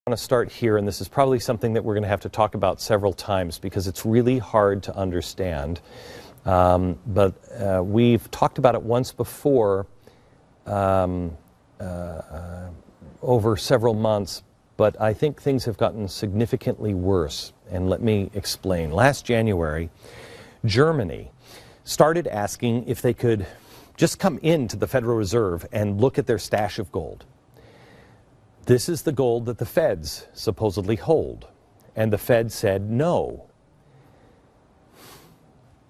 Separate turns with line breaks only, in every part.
want to start here, and this is probably something that we're going to have to talk about several times because it's really hard to understand. But we've talked about it once before over several months, but I think things have gotten significantly worse. And let me explain. Last January, Germany started asking if they could just come into the Federal Reserve and look at their stash of gold. This is the gold that the feds supposedly hold. And the Fed said no.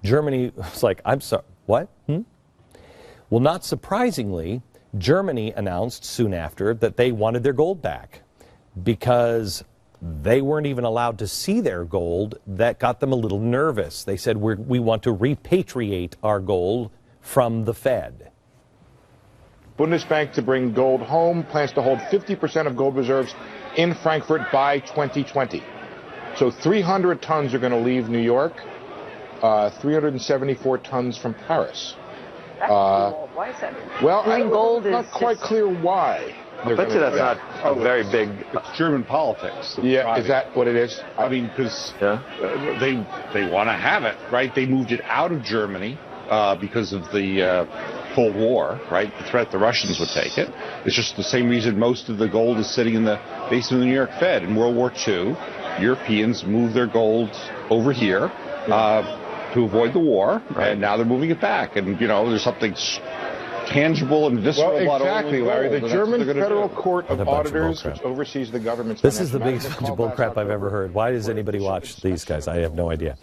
Germany was like, I'm sorry, what? Well, not surprisingly, Germany announced soon after that they wanted their gold back because they weren't even allowed to see their gold. That got them a little nervous. They said, we want to repatriate our gold from the Fed.
Bundesbank to bring gold home, plans to hold 50% of gold reserves in Frankfurt by 2020. So 300 tons are going to leave New York, 374 tons from Paris.
That's cool. Why is that?
Well,
gold
it's not quite clear why.
I bet you that's not a very big...
It's German politics.
Yeah, is that what it is?
I mean, because they want to have it, right? They moved it out of Germany because of the Cold War, right? The threat the Russians would take it. It's just the same reason most of the gold is sitting in the basement of the New York Fed. In World War II, Europeans moved their gold over here to avoid the war, and now they're moving it back. And, you know, there's something tangible and visceral about all
exactly,
gold,
Larry. The German Federal Court of Auditors,
bullcrap.
which oversees the government's...
This is the biggest bunch of bullcrap I've ever heard. Why does anybody watch these guys? I have no idea.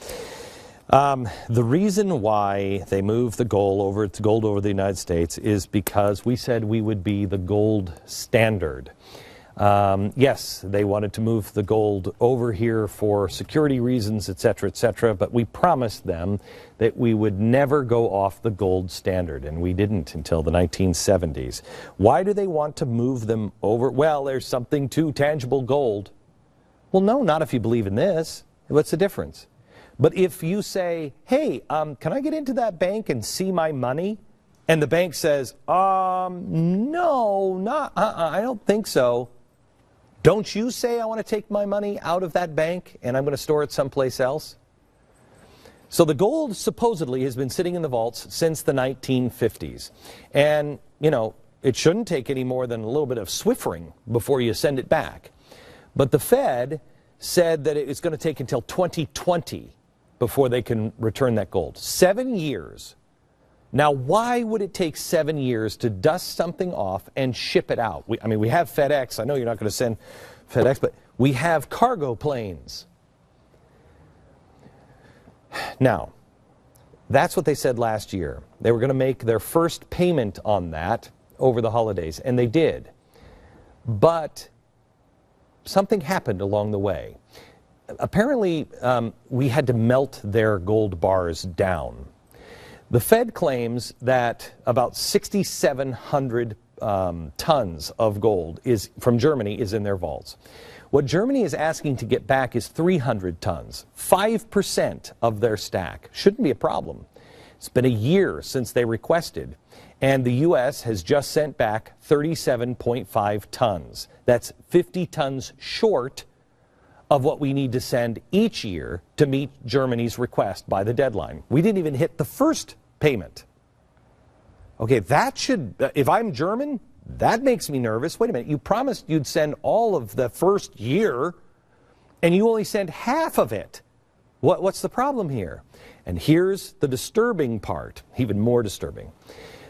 The reason why they moved the gold over the United States is because we said we would be the gold standard. Yes, they wanted to move the gold over here for security reasons, etc., but we promised them that we would never go off the gold standard, and we didn't until the 1970s. Why do they want to move them over? Well, there's something to tangible gold. Well, no, not if you believe in this. What's the difference? But if you say, hey, can I get into that bank and see my money? And the bank says, no, I don't think so. Don't you say I want to take my money out of that bank and I'm going to store it someplace else? So the gold supposedly has been sitting in the vaults since the 1950s. And, you know, it shouldn't take any more than a little bit of swiffering before you send it back. But the Fed said that it's going to take until 2020 before they can return that gold. 7 years. Now, why would it take 7 years to dust something off and ship it out? I mean, we have FedEx. I know you're not going to send FedEx, but we have cargo planes. Now, that's what they said last year. They were going to make their first payment on that over the holidays, and they did. But something happened along the way. Apparently, we had to melt their gold bars down. The Fed claims that about 6,700 tons of gold from Germany is in their vaults. What Germany is asking to get back is 300 tons, 5% of their stack. Shouldn't be a problem. It's been a year since they requested, and the U.S. has just sent back 37.5 tons. That's 50 tons short of what we need to send each year to meet Germany's request by the deadline. We didn't even hit the first payment. Okay, that should, if I'm German, that makes me nervous. Wait a minute, you promised you'd send all of the first year, and you only sent half of it. What's the problem here? And here's the disturbing part, even more disturbing.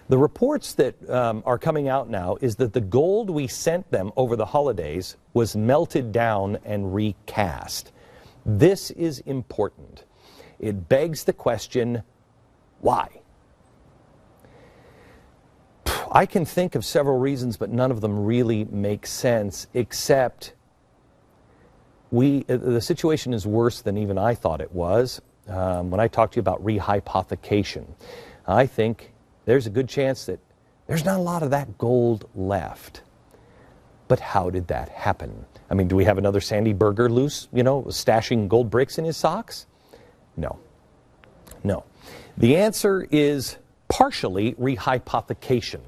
The reports that are coming out now is that the gold we sent them over the holidays was melted down and recast. This is important. It begs the question, why? I can think of several reasons, but none of them really make sense, except the situation is worse than even I thought it was. When I talked to you about rehypothecation, I think there's a good chance that there's not a lot of that gold left. But how did that happen? I mean, do we have another Sandy Berger loose, stashing gold bricks in his socks? No. No. The answer is partially rehypothecation.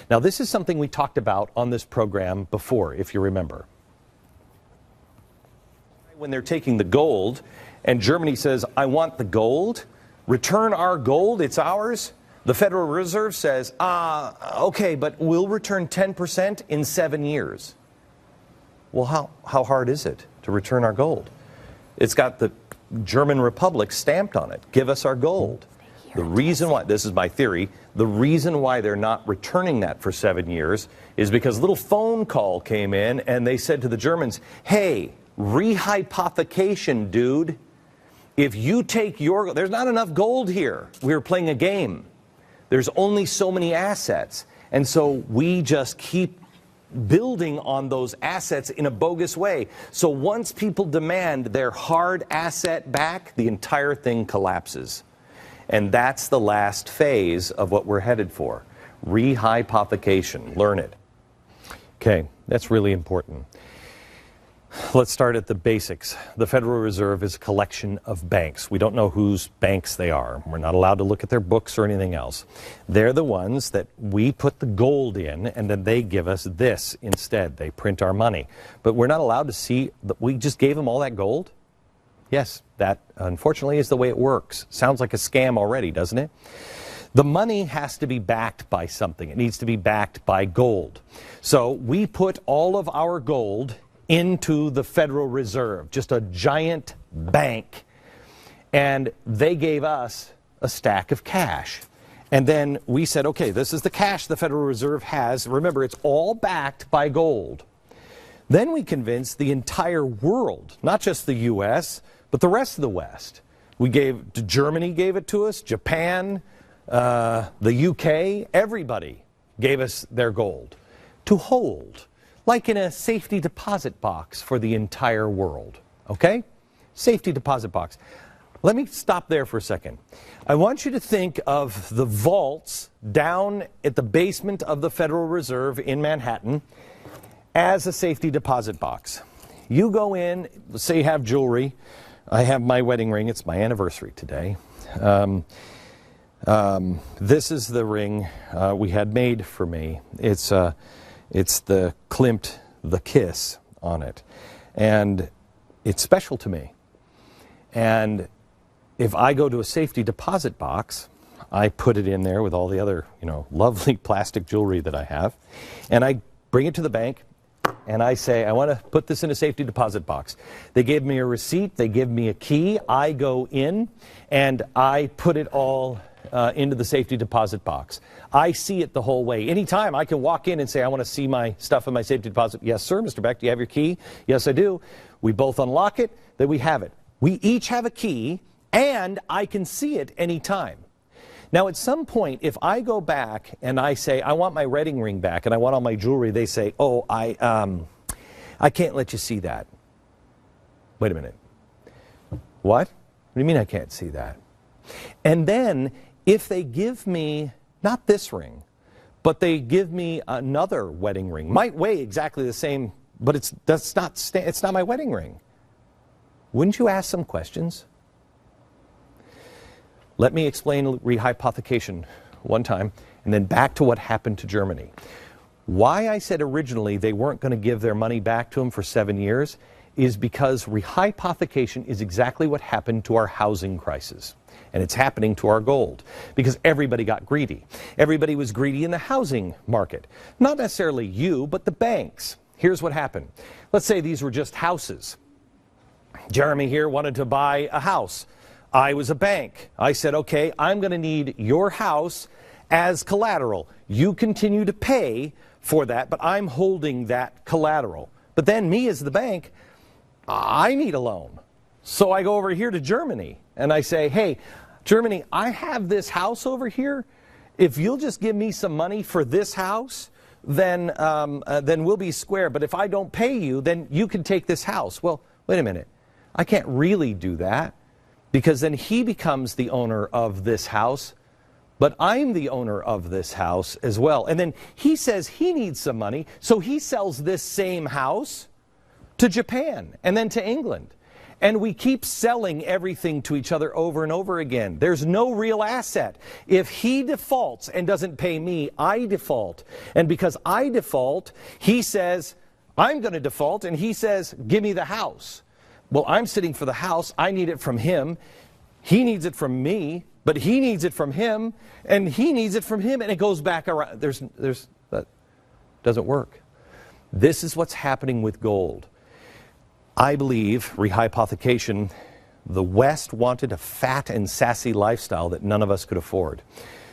Now, this is something we talked about on this program before, if you remember. When they're taking the gold, and Germany says, I want the gold, return our gold, it's ours. The Federal Reserve says, okay, but we'll return 10% in 7 years. Well, how hard is it to return our gold? It's got the German Republic stamped on it. Give us our gold. The reason why, this is my theory, the reason why they're not returning that for 7 years is because a little phone call came in and they said to the Germans, hey, rehypothecation, dude. If you take your, there's not enough gold here. We're playing a game. There's only so many assets. And so we just keep building on those assets in a bogus way. So once people demand their hard asset back, the entire thing collapses. And that's the last phase of what we're headed for. Rehypothecation. Learn it. Okay, that's really important. Let's start at the basics. The Federal Reserve is a collection of banks. We don't know whose banks they are. We're not allowed to look at their books or anything else. They're the ones that we put the gold in, and then they give us this instead. They print our money. But we're not allowed to see that we just gave them all that gold? Yes, that unfortunately is the way it works. Sounds like a scam already, doesn't it? The money has to be backed by something. It needs to be backed by gold. So we put all of our gold into the Federal Reserve, just a giant bank. And they gave us a stack of cash. And then we said, okay, this is the cash the Federal Reserve has. Remember, it's all backed by gold. Then we convinced the entire world, not just the U.S., but the rest of the West. Germany gave it to us, Japan, the UK, everybody gave us their gold to hold, like in a safety deposit box for the entire world. Okay? Safety deposit box. Let me stop there for a second. I want you to think of the vaults down at the basement of the Federal Reserve in Manhattan as a safety deposit box. You go in, say you have jewelry. I have my wedding ring. It's my anniversary today. This is the ring we had made for me. It's the Klimt, the kiss on it. And it's special to me. And if I go to a safety deposit box, I put it in there with all the other, lovely plastic jewelry that I have. And I bring it to the bank and I say, I want to put this in a safety deposit box. They give me a receipt. They give me a key. I go in and I put it all into the safety deposit box. I see it the whole way. Anytime I can walk in and say, I want to see my stuff in my safety deposit. Yes, sir, Mr. Beck, do you have your key? Yes, I do. We both unlock it, then we have it. We each have a key, and I can see it anytime. Now, at some point, if I go back and I say, I want my wedding ring back and I want all my jewelry, they say, oh, I can't let you see that. Wait a minute. What? What do you mean I can't see that? And then, if they give me, not this ring, but they give me another wedding ring, might weigh exactly the same, but it's not my wedding ring. Wouldn't you ask some questions? Let me explain rehypothecation one time, and then back to what happened to Germany. Why I said originally they weren't going to give their money back to them for 7 years is because rehypothecation is exactly what happened to our housing crisis. And it's happening to our gold because everybody got greedy. Everybody was greedy in the housing market. Not necessarily you, but the banks. Here's what happened. Let's say these were just houses. Jeremy here wanted to buy a house. I was a bank. I said, okay, I'm going to need your house as collateral. You continue to pay for that, but I'm holding that collateral. But then me as the bank, I need a loan. So I go over here to Germany and I say, hey, Germany, I have this house over here. If you'll just give me some money for this house, then we'll be square. But if I don't pay you, then you can take this house. Well, wait a minute. I can't really do that because then he becomes the owner of this house, but I'm the owner of this house as well. And then he says he needs some money, so he sells this same house to Japan and then to England. And we keep selling everything to each other over and over again. There's no real asset. If he defaults and doesn't pay me, I default. And because I default, he says, I'm going to default, and he says, give me the house. well, I'm sitting for the house. I need it from him. He needs it from me, but he needs it from him, and he needs it from him, and it goes back around. That doesn't work. This is what's happening with gold. I believe, rehypothecation, the West wanted a fat and sassy lifestyle that none of us could afford.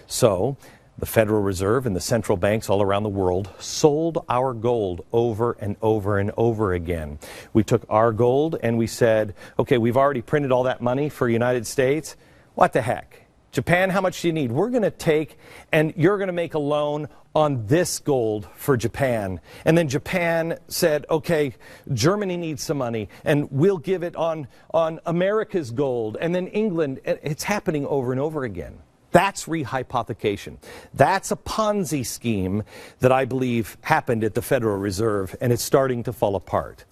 So the Federal Reserve and the central banks all around the world sold our gold over and over and over again. We took our gold and we said, okay, we've already printed all that money for the United States. What the heck? Japan, how much do you need? We're going to take, and you're going to make a loan on this gold for Japan. And then Japan said, okay, Germany needs some money, and we'll give it on America's gold. And then England, it's happening over and over again. That's rehypothecation. That's a Ponzi scheme that I believe happened at the Federal Reserve, and it's starting to fall apart.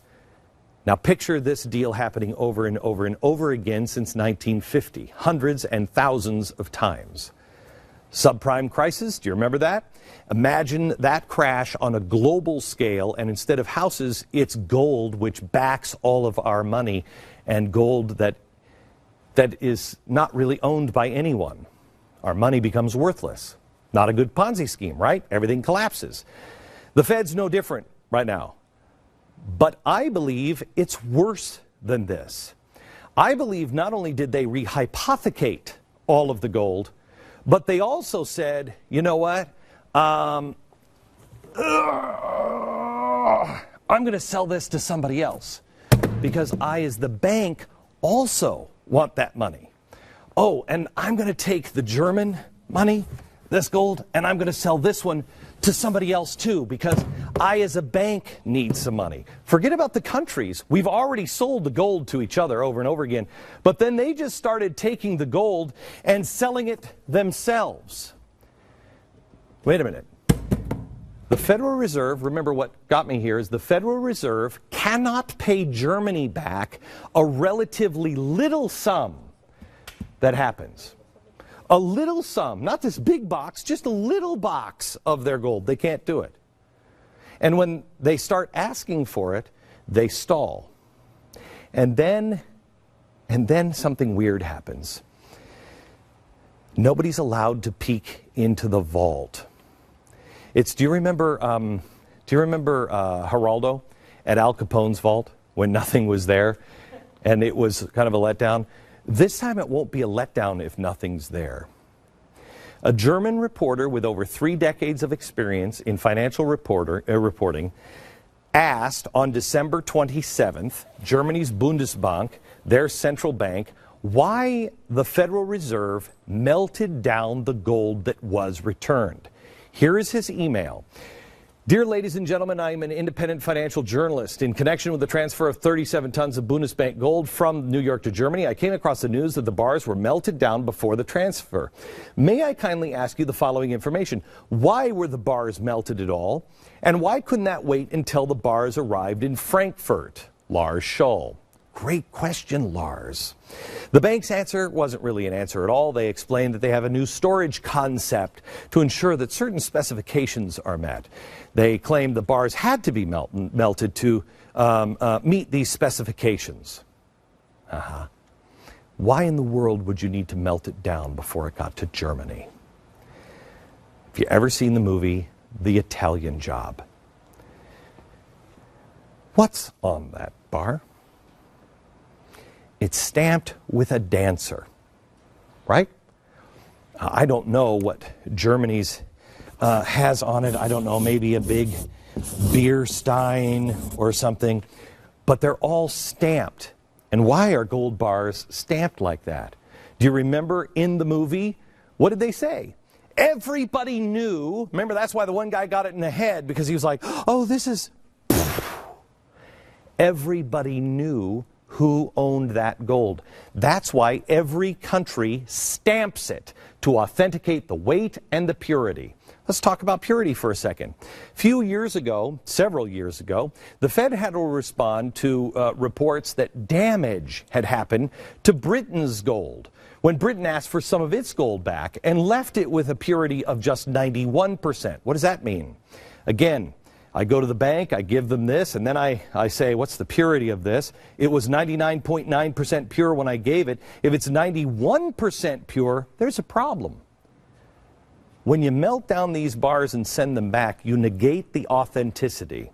Now picture this deal happening over and over and over again since 1950, hundreds and thousands of times. Subprime crisis, do you remember that? Imagine that crash on a global scale, and instead of houses, it's gold which backs all of our money, and gold that is not really owned by anyone. Our money becomes worthless. Not a good Ponzi scheme, right? Everything collapses. The Fed's no different right now. But I believe it's worse than this. I believe not only did they rehypothecate all of the gold, but they also said, you know what? I'm going to sell this to somebody else because I, as the bank, also want that money. Oh, and I'm going to take the German money, this gold, and I'm going to sell this one to somebody else too, because I as a bank need some money. Forget about the countries. We've already sold the gold to each other over and over again, but then they just started taking the gold and selling it themselves. Wait a minute. The Federal Reserve, remember what got me here, is the Federal Reserve cannot pay Germany back a relatively little sum that happens. A little sum, not this big box, just a little box of their gold. They can't do it. And when they start asking for it, they stall. And then something weird happens. Nobody's allowed to peek into the vault. Do you remember Geraldo at Al Capone's vault when nothing was there and it was kind of a letdown? This time it won't be a letdown if nothing's there. A German reporter with over 3 decades of experience in financial reporting asked on December 27th, Germany's Bundesbank, their central bank, why the Federal Reserve melted down the gold that was returned. Here is his email. Dear ladies and gentlemen, I am an independent financial journalist. In connection with the transfer of 37 tons of Bundesbank gold from New York to Germany, I came across the news that the bars were melted down before the transfer. May I kindly ask you the following information? Why were the bars melted at all? And why couldn't that wait until the bars arrived in Frankfurt? Lars Scholl. Great question, Lars. The bank's answer wasn't really an answer at all. They explained that they have a new storage concept to ensure that certain specifications are met. They claimed the bars had to be melted to meet these specifications. Why in the world would you need to melt it down before it got to Germany? Have you ever seen the movie The Italian Job? What's on that bar? It's stamped with a dancer, right? I don't know what Germany's has on it. I don't know, maybe a big beer stein or something. But they're all stamped. And why are gold bars stamped like that? Do you remember in the movie, what did they say? Everybody knew. Remember, that's why the one guy got it in the head, because he was like, oh, this is... Everybody knew who owned that gold. That's why every country stamps it to authenticate the weight and the purity. Let's talk about purity for a second. Several years ago, the Fed had to respond to reports that damage had happened to Britain's gold when Britain asked for some of its gold back and left it with a purity of just 91%. What does that mean? Again, I go to the bank, I give them this, and then I say, what's the purity of this? It was 99.9% pure when I gave it. If it's 91% pure, there's a problem. When you melt down these bars and send them back, you negate the authenticity.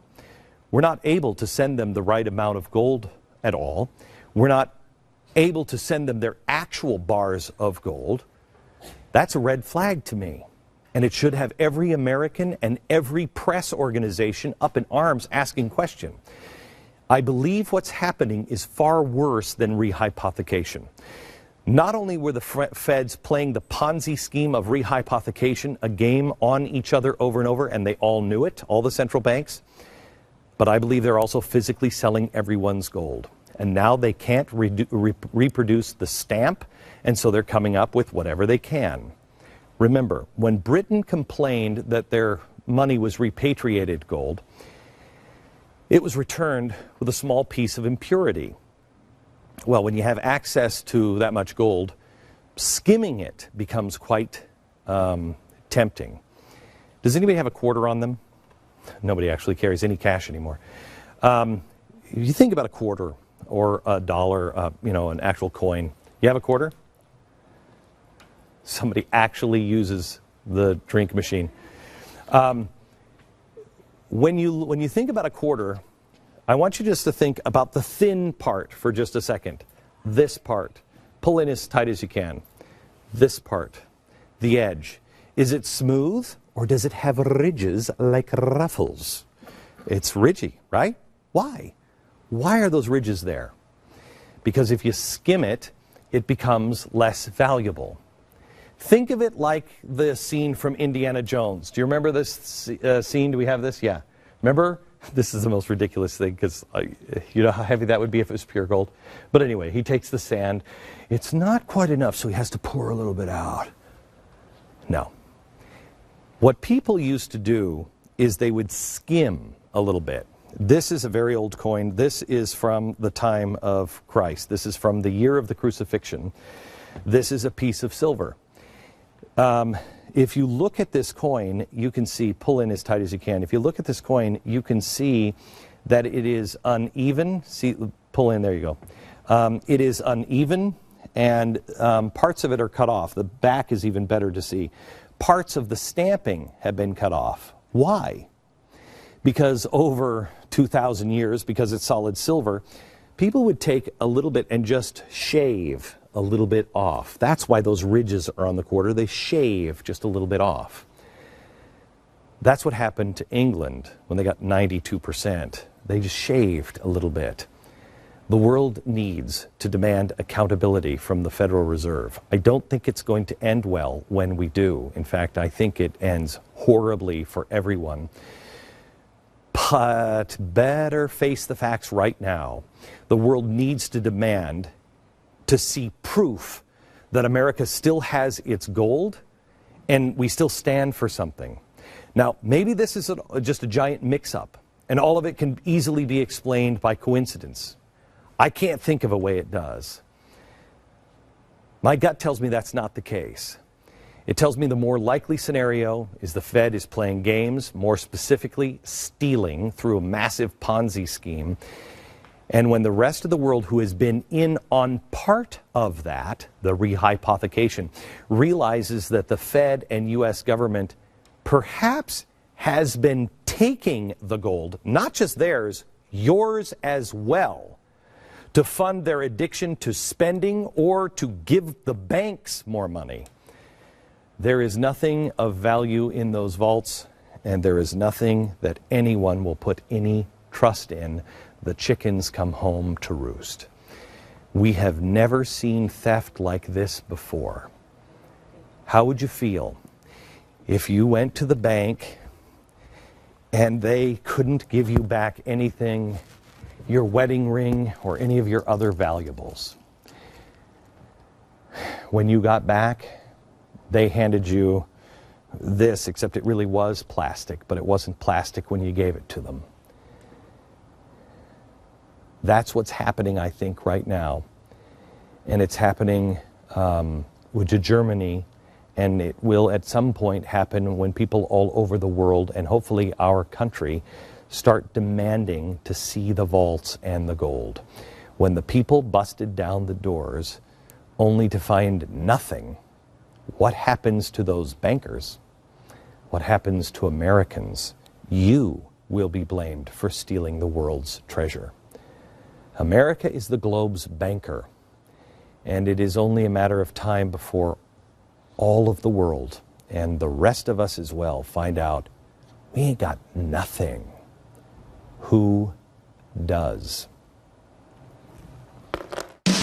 We're not able to send them the right amount of gold at all. We're not able to send them their actual bars of gold. That's a red flag to me. And it should have every American and every press organization up in arms asking question. I believe what's happening is far worse than rehypothecation. Not only were the feds playing the Ponzi scheme of rehypothecation, a game on each other over and over, and they all knew it, all the central banks, but I believe they're also physically selling everyone's gold. And now they can't reproduce the stamp, and so they're coming up with whatever they can. Remember, when Britain complained that their money was repatriated gold, it was returned with a small piece of impurity. Well, when you have access to that much gold, skimming it becomes quite tempting. Does anybody have a quarter on them? Nobody actually carries any cash anymore. You think about a quarter or a dollar, an actual coin. You have a quarter? Somebody actually uses the drink machine. When you think about a quarter, I want you just to think about the thin part for just a second. This part. Pull in as tight as you can. This part. The edge. Is it smooth or does it have ridges like ruffles? It's ridgy, right? Why? Why are those ridges there? Because if you skim it, it becomes less valuable. Think of it like the scene from Indiana Jones. Do you remember this scene? Do we have this? Yeah. Remember? This is the most ridiculous thing because you know how heavy that would be if it was pure gold. But anyway, he takes the sand. It's not quite enough, so he has to pour a little bit out. No. What people used to do is they would skim a little bit. This is a very old coin. This is from the time of Christ. This is from the year of the crucifixion. This is a piece of silver. If you look at this coin, you can see, pull in as tight as you can. If you look at this coin, you can see that it is uneven. See, pull in, there you go. It is uneven, and parts of it are cut off. The back is even better to see. Parts of the stamping have been cut off. Why? Because over 2,000 years, because it's solid silver, people would take a little bit and just shave a little bit off. That's why those ridges are on the quarter. They shave just a little bit off. That's what happened to England when they got 92%. They just shaved a little bit. The world needs to demand accountability from the Federal Reserve. I don't think it's going to end well when we do. In fact, I think it ends horribly for everyone. But better face the facts right now. The world needs to demand to see proof that America still has its gold and we still stand for something. Now, maybe this is just a giant mix-up and all of it can easily be explained by coincidence. I can't think of a way it does. My gut tells me that's not the case. It tells me the more likely scenario is the Fed is playing games, more specifically stealing through a massive Ponzi scheme. And when the rest of the world who has been in on part of that, the rehypothecation, realizes that the Fed and U.S. government perhaps has been taking the gold, not just theirs, yours as well, to fund their addiction to spending or to give the banks more money. There is nothing of value in those vaults, and there is nothing that anyone will put any trust in. The chickens come home to roost. We have never seen theft like this before. How would you feel if you went to the bank and they couldn't give you back anything, your wedding ring or any of your other valuables? When you got back, they handed you this, except it really was plastic, but it wasn't plastic when you gave it to them. That's what's happening, I think, right now. And it's happening to Germany, and it will at some point happen when people all over the world, and hopefully our country, start demanding to see the vaults and the gold. When the people busted down the doors only to find nothing, what happens to those bankers? What happens to Americans? You will be blamed for stealing the world's treasure. America is the globe's banker, and it is only a matter of time before all of the world, and the rest of us as well, find out we ain't got nothing. Who does?